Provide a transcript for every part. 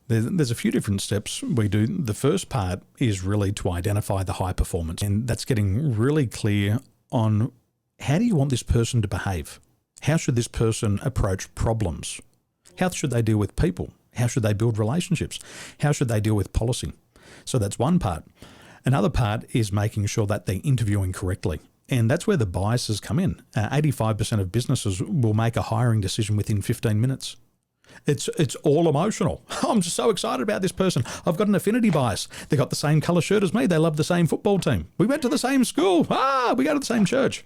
There's a few different steps we do. The first part is really to identify the high performance, and that's getting really clear on how do you want this person to behave? How should this person approach problems? How should they deal with people? How should they build relationships? How should they deal with policy? So that's one part. Another part is making sure that they're interviewing correctly. And that's where the biases come in. 85% of businesses will make a hiring decision within 15 minutes. It's all emotional. I'm just so excited about this person. I've got an affinity bias. They got the same colour shirt as me. They love the same football team. We went to the same school. We go to the same church.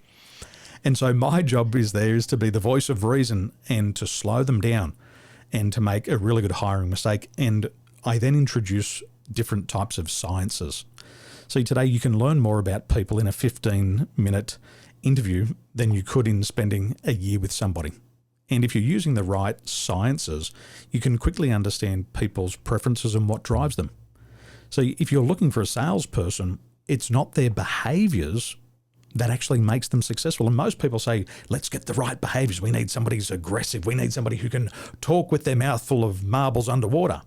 And so my job is to be the voice of reason and to slow them down and to make a really good hiring mistake. And I then introduce different types of sciences. See, today you can learn more about people in a 15-minute interview than you could in spending a year with somebody. And if you're using the right sciences, you can quickly understand people's preferences and what drives them. So if you're looking for a salesperson, it's not their behaviours that actually makes them successful. And most people say, let's get the right behaviours. We need somebody who's aggressive. We need somebody who can talk with their mouth full of marbles underwater.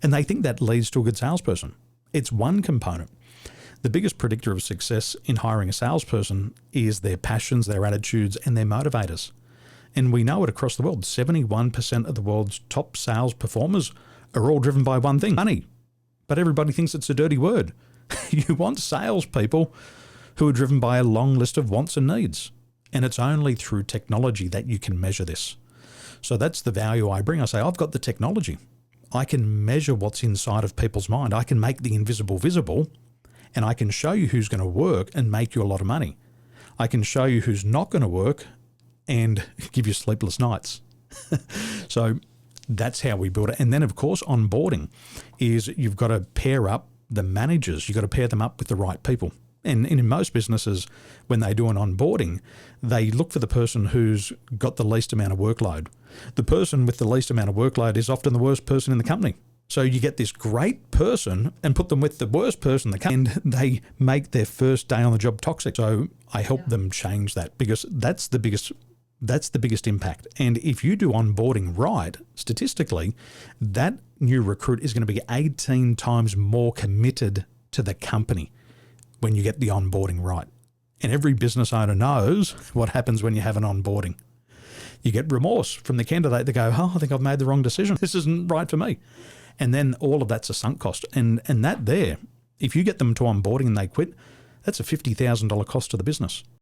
And they think that leads to a good salesperson. It's one component. The biggest predictor of success in hiring a salesperson is their passions, their attitudes, and their motivators. And we know it across the world. 71% of the world's top sales performers are all driven by one thing, money. But everybody thinks it's a dirty word. You want salespeople who are driven by a long list of wants and needs. And it's only through technology that you can measure this. So that's the value I bring. I say, I've got the technology. I can measure what's inside of people's mind. I can make the invisible visible, and I can show you who's going to work and make you a lot of money. I can show you who's not going to work and give you sleepless nights. So that's how we build it. And then, of course, onboarding is you've got to pair up the managers. You've got to pair them up with the right people. And in most businesses, when they do an onboarding, they look for the person who's got the least amount of workload. The person with the least amount of workload is often the worst person in the company. So you get this great person and put them with the worst person in the company, and they make their first day on the job toxic. So I help them change that, because that's the biggest impact. And if you do onboarding right, statistically, that new recruit is going to be 18 times more committed to the company when you get the onboarding right. And every business owner knows what happens when you have an onboarding. You get remorse from the candidate. They go, I think I've made the wrong decision. This isn't right for me. And then all of that's a sunk cost. And that there, if you get them to onboarding and they quit, that's a $50,000 cost to the business.